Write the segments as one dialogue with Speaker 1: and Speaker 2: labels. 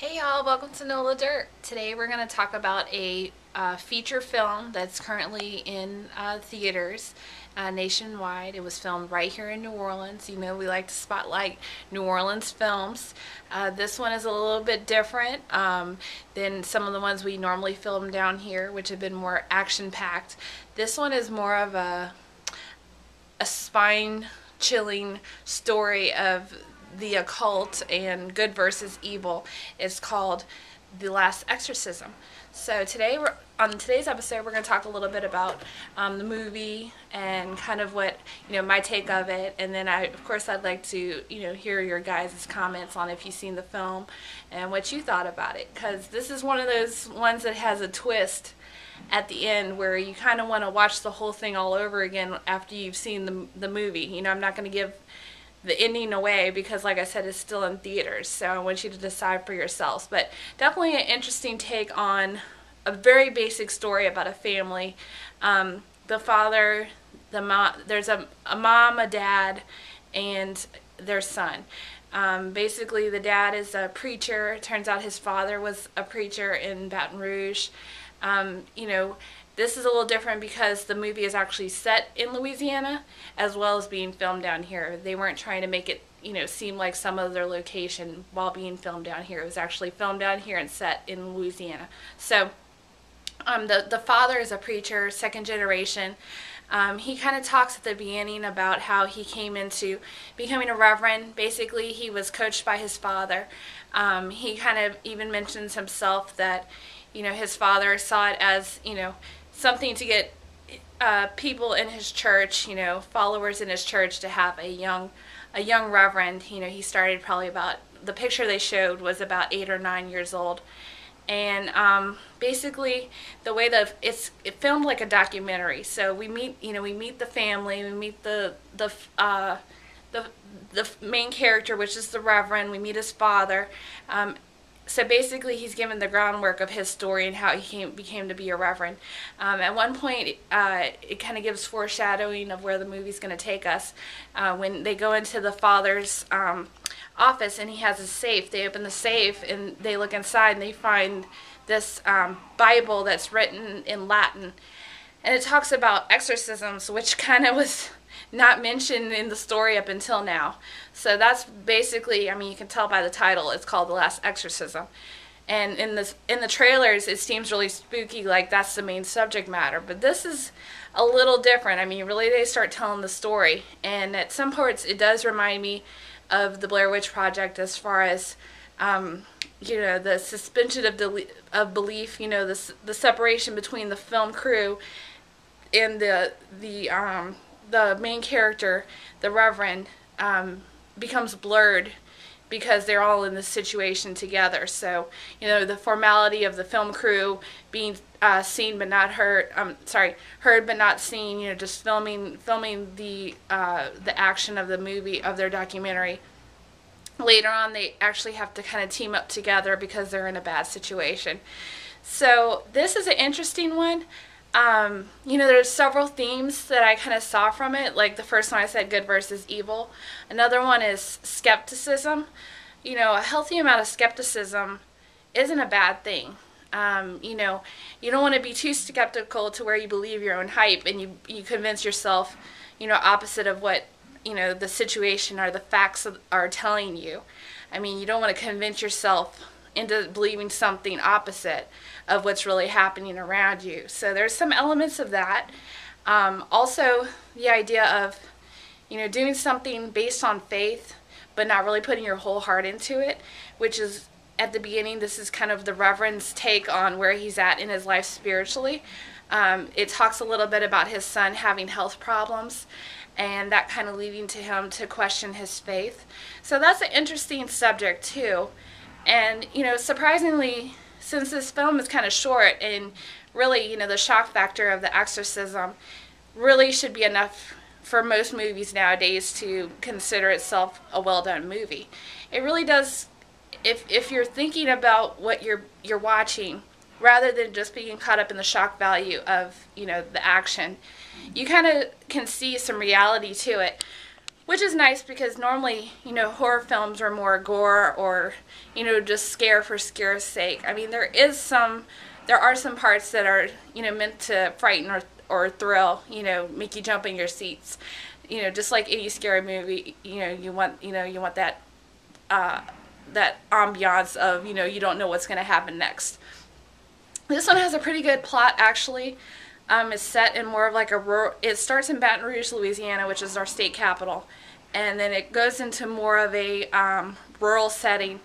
Speaker 1: Hey y'all, welcome to Nola Dirt. Today we're going to talk about a feature film that's currently in theaters nationwide. It was filmed right here in New Orleans. You know, we like to spotlight New Orleans films. This one is a little bit different than some of the ones we normally film down here, which have been more action-packed. This one is more of a spine-chilling story of the occult and good versus evil. It's called The Last Exorcism. So on today's episode, we're going to talk a little bit about the movie and kind of what, my take of it. And then of course, I'd like to, hear your guys' comments on if you've seen the film and what you thought about it. Because this is one of those ones that has a twist at the end where you kind of want to watch the whole thing all over again after you've seen the movie. I'm not going to give the ending away because, like I said, it's still in theaters, so I want you to decide for yourselves. But definitely an interesting take on a very basic story about a family. The father, the mom, there's a mom, a dad, and their son. Basically, the dad is a preacher. It turns out his father was a preacher in Baton Rouge. This is a little different because the movie is actually set in Louisiana as well as being filmed down here. They weren't trying to make it, seem like some other location while being filmed down here. It was actually filmed down here and set in Louisiana. So the father is a preacher, second generation. He kind of talks at the beginning about how he came into becoming a reverend. Basically, he was coached by his father. He kind of even mentions himself that, his father saw it as, something to get people in his church, followers in his church, to have a young reverend. He started probably about, the picture they showed was about 8 or 9 years old. And basically, the way it filmed like a documentary. So we meet the family, we meet the main character, which is the Reverend. We meet his father. So basically, he's given the groundwork of his story and how he became to be a reverend. At one point, it kind of gives foreshadowing of where the movie's going to take us. When they go into the father's office and he has a safe, they open the safe and they look inside and they find this Bible that's written in Latin. And it talks about exorcisms, which kind of was not mentioned in the story up until now. So that's basically, you can tell by the title, it's called The Last Exorcism. And in the trailers, it seems really spooky, like that's the main subject matter. But this is a little different. Really, they start telling the story. And at some parts, it does remind me of the Blair Witch Project as far as, the suspension of belief, the separation between the film crew and the main character, the Reverend, becomes blurred because they're all in this situation together. So, the formality of the film crew being seen but not heard, heard but not seen, just filming the action of the movie, of their documentary. Later on, they actually have to kind of team up together because they're in a bad situation. So this is an interesting one. There's several themes that I kind of saw from it. Like the first one I said, good versus evil. Another one is skepticism. A healthy amount of skepticism isn't a bad thing. You don't want to be too skeptical to where you believe your own hype and you convince yourself, opposite of what, the situation or the facts are telling you. You don't want to convince yourself into believing something opposite of what's really happening around you. So there's some elements of that. Also, the idea of, doing something based on faith, but not really putting your whole heart into it, which is, at the beginning, this is kind of the Reverend's take on where he's at in his life spiritually. It talks a little bit about his son having health problems, and that kind of leading to him to question his faith. So that's an interesting subject, too. And, surprisingly, since this film is kind of short and really, the shock factor of the exorcism really should be enough for most movies nowadays to consider itself a well-done movie. It really does, if you're thinking about what you're watching, rather than just being caught up in the shock value of, the action, you kind of can see some reality to it. which is nice because normally, horror films are more gore or, just scare for scare's sake. I mean, there are some parts that are, meant to frighten or thrill, make you jump in your seats. Just like any scary movie, you want that, that ambiance of, you don't know what's going to happen next. This one has a pretty good plot, actually. It's set in more of like a rural, it starts in Baton Rouge, Louisiana, which is our state capital, and then it goes into more of a rural setting.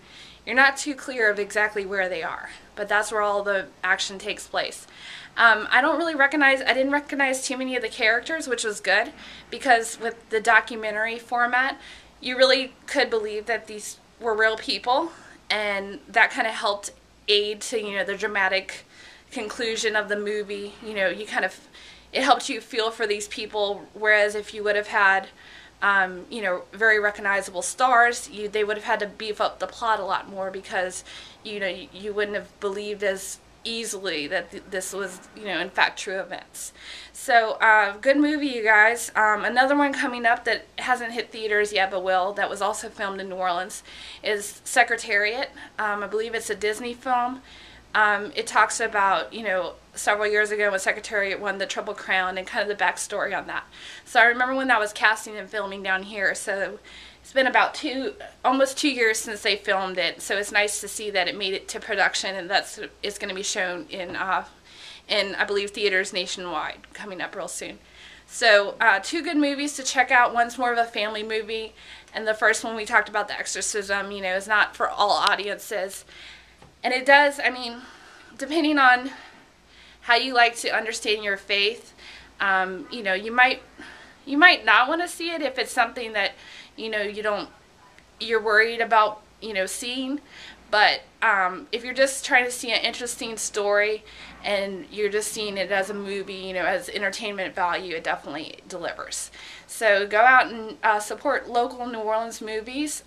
Speaker 1: You're not too clear of exactly where they are, but that's where all the action takes place. I didn't recognize too many of the characters, which was good, because with the documentary format, you really could believe that these were real people, and that kind of helped aid to, the dramatic conclusion of the movie. It helped you feel for these people, whereas if you would have had very recognizable stars, they would have had to beef up the plot a lot more, because you wouldn't have believed as easily that this was in fact true events. So good movie, you guys. Another one coming up that hasn't hit theaters yet but will, that was also filmed in New Orleans, is Secretariat. I believe it's a Disney film. It talks about, several years ago when Secretariat won the Triple Crown and kind of the backstory on that. So I remember when that was casting and filming down here. So it's been about almost 2 years since they filmed it. So it's nice to see that it made it to production, and it's going to be shown in I believe theaters nationwide coming up real soon. So 2 good movies to check out. One's more of a family movie, and the first one we talked about, The Exorcism, is not for all audiences. And it does, depending on how you like to understand your faith, you might not want to see it if it's something that, you're worried about, seeing. But if you're just trying to see an interesting story and you're just seeing it as a movie, as entertainment value, it definitely delivers. So go out and support local New Orleans movies.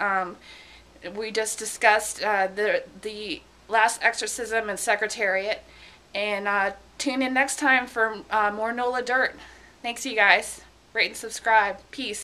Speaker 1: We just discussed the Last Exorcism and Secretariat. And tune in next time for more NOLA Dirt. Thanks, you guys. Rate and subscribe. Peace.